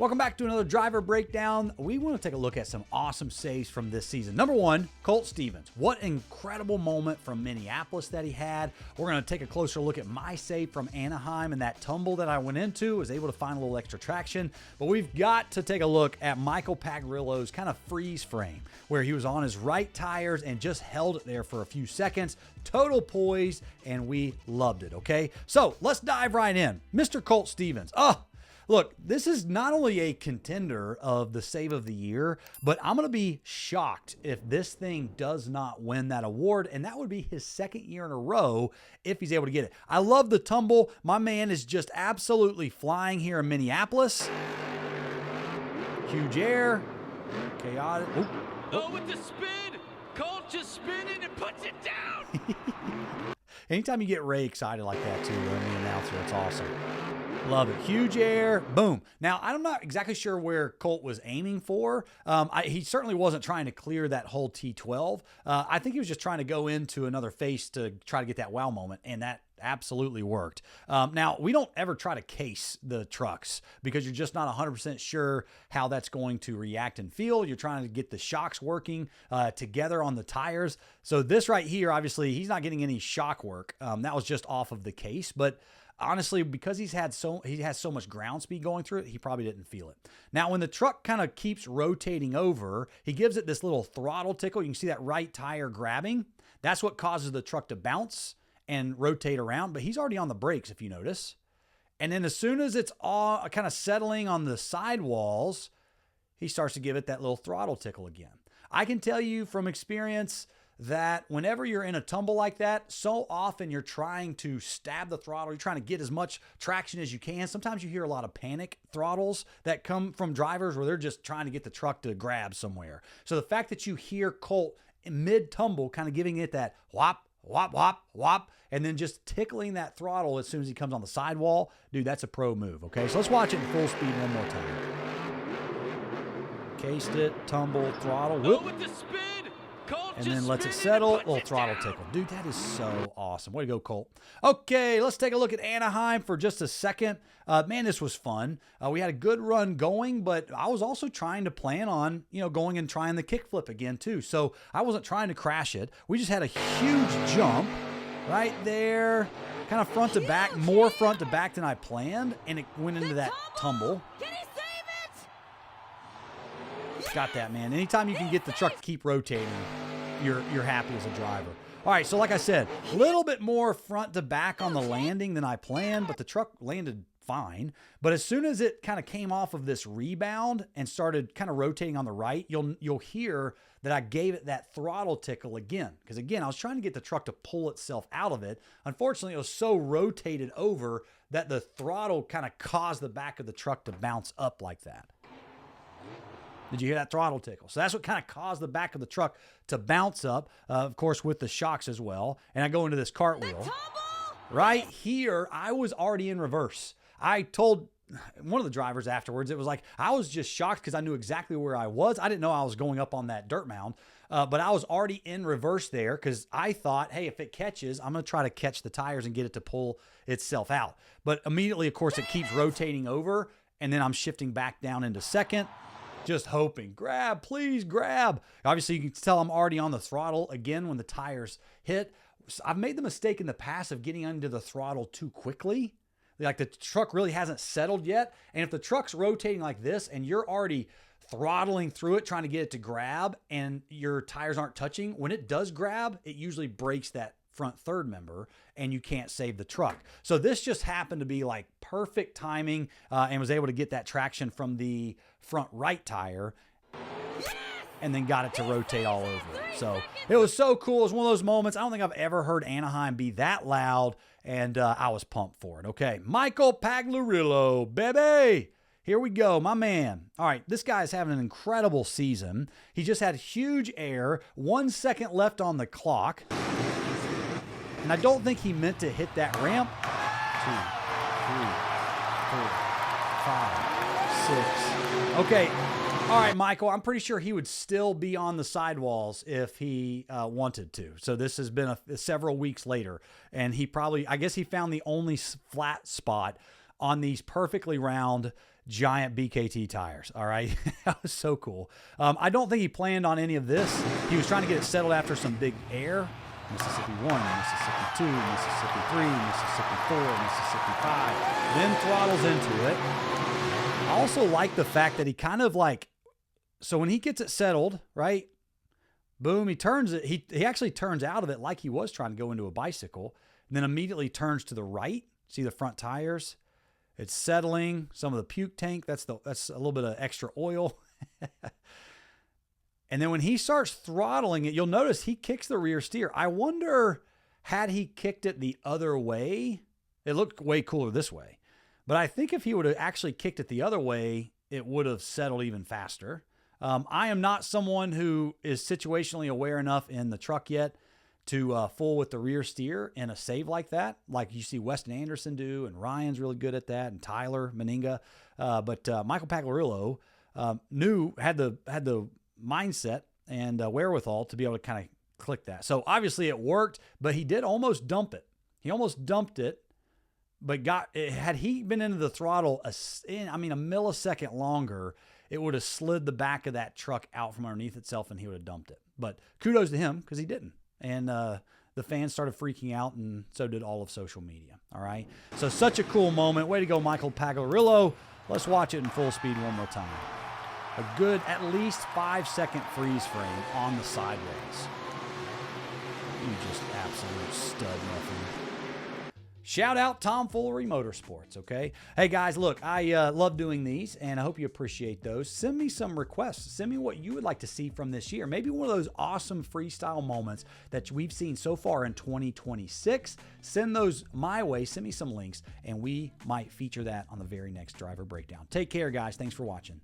Welcome back to another driver breakdown. We want to take a look at some awesome saves from this season. Number one, Colt Stephens. What an incredible moment from Minneapolis that he had. We're going to take a closer look at my save from Anaheim and that tumble that I went into. Was able to find a little extra traction. But we've got to take a look at Michael Pagliarulo's kind of freeze frame, where he was on his right tires and just held it there for a few seconds. Total poise, and we loved it, okay? So let's dive right in. Mr. Colt Stephens. Look, this is not only a contender of the save of the year, but I'm going to be shocked if this thing does not win that award, and that would be his second year in a row if he's able to get it. I love the tumble. My man is just absolutely flying here in Minneapolis. Huge air. Chaotic. With the spin. Colt just spinning and puts it down. Anytime you get Ray excited like that, too, the announcer, it's awesome. Love it. Huge air. Boom. Now, I'm not exactly sure where Colt was aiming for. He certainly wasn't trying to clear that whole T12. I think he was just trying to go into another face to try to get that wow moment, and that absolutely worked. Now, we don't ever try to case the trucks because you're just not 100% sure how that's going to react and feel. You're trying to get the shocks working together on the tires. So this right here, obviously, he's not getting any shock work. That was just off of the case, but honestly, because he has so much ground speed going through it, he probably didn't feel it. Now, when the truck kind of keeps rotating over, he gives it this little throttle tickle. You can see that right tire grabbing. That's what causes the truck to bounce and rotate around, but he's already on the brakes, if you notice. And then as soon as it's all kind of settling on the sidewalls, he starts to give it that little throttle tickle again. I can tell you from experience that whenever you're in a tumble like that, so often you're trying to stab the throttle. You're trying to get as much traction as you can. Sometimes you hear a lot of panic throttles that come from drivers where they're just trying to get the truck to grab somewhere. So the fact that you hear Colt in mid-tumble kind of giving it that whop, whop, whop, whop, and then just tickling that throttle as soon as he comes on the sidewall, dude, that's a pro move, okay? So let's watch it in full speed one more time. Cased it, tumble, throttle, whoop. With the spin. And then lets it settle, little throttle tickle. Dude, that is so awesome. Way to go, Colt. Okay, let's take a look at Anaheim for just a second. Man, this was fun. We had a good run going, but I was also trying to plan on, going and trying the kickflip again, too. So I wasn't trying to crash it. We just had a huge jump right there, kind of front to back, more front to back than I planned, and it went into that tumble. Got that, man. Anytime you can get the truck to keep rotating, you're happy as a driver. All right, so like I said, a little bit more front to back on the landing than I planned, but the truck landed fine. But as soon as it kind of came off of this rebound and started kind of rotating on the right, you'll hear that I gave it that throttle tickle again. Because again, I was trying to get the truck to pull itself out of it. Unfortunately, it was so rotated over that the throttle kind of caused the back of the truck to bounce up like that. Did you hear that throttle tickle? So that's what kind of caused the back of the truck to bounce up, of course, with the shocks as well. And I go into this cartwheel. Right here, I was already in reverse. I told one of the drivers afterwards, it was like, I was just shocked because I knew exactly where I was. I didn't know I was going up on that dirt mound, but I was already in reverse there because I thought, hey, if it catches, I'm going to try to catch the tires and get it to pull itself out. But immediately, of course, it keeps rotating over, and then I'm shifting back down into second. Just hoping, grab, please grab. Obviously, you can tell I'm already on the throttle again when the tires hit. So I've made the mistake in the past of getting under the throttle too quickly. Like the truck really hasn't settled yet. And if the truck's rotating like this and you're already throttling through it, trying to get it to grab, and your tires aren't touching, when it does grab, it usually breaks that front third member and you can't save the truck. So this just happened to be like perfect timing and was able to get that traction from the front right tire and then got it to rotate all over. So it was so cool. It was one of those moments. I don't think I've ever heard Anaheim be that loud, and I was pumped for it. Okay, Michael Pagliarulo, baby. Here we go, my man. All right, this guy is having an incredible season. He just had huge air, 1 second left on the clock. And I don't think he meant to hit that ramp. 2, 3, 4, 5, 6. Okay. All right, Michael, I'm pretty sure he would still be on the sidewalls if he wanted to. So this has been several weeks later. And I guess he found the only flat spot on these perfectly round giant BKT tires. All right. That was so cool. I don't think he planned on any of this. He was trying to get it settled after some big air. Mississippi 1, Mississippi 2, Mississippi 3, Mississippi 4, Mississippi 5. Then throttles into it. I also like the fact that he kind of like, so when he gets it settled, right? Boom, he turns it. He actually turns out of it like he was trying to go into a bicycle, and then immediately turns to the right. See the front tires? It's settling. Some of the puke tank, that's a little bit of extra oil. And then when he starts throttling it, you'll notice he kicks the rear steer. I wonder, had he kicked it the other way, it looked way cooler this way. But I think if he would have actually kicked it the other way, it would have settled even faster. I am not someone who is situationally aware enough in the truck yet to fool with the rear steer in a save like that, like you see Weston Anderson do, and Ryan's really good at that, and Tyler Meninga. But Michael Pagliarulo had the mindset and wherewithal to be able to kind of click that. So obviously it worked, but he did almost dump it. He almost dumped it, but had he been into the throttle a millisecond longer, it would have slid the back of that truck out from underneath itself and he would have dumped it. But kudos to him because he didn't. And the fans started freaking out, and so did all of social media. All right. So such a cool moment. Way to go, Michael Pagliarulo. Let's watch it in full speed one more time. A good, at least 5-second freeze frame on the sideways. You just absolute stud muffin. Shout out Tomfoolery Motorsports, okay? Hey, guys, look, I love doing these, and I hope you appreciate those. Send me some requests. Send me what you would like to see from this year. Maybe one of those awesome freestyle moments that we've seen so far in 2026. Send those my way. Send me some links, and we might feature that on the very next Driver Breakdown. Take care, guys. Thanks for watching.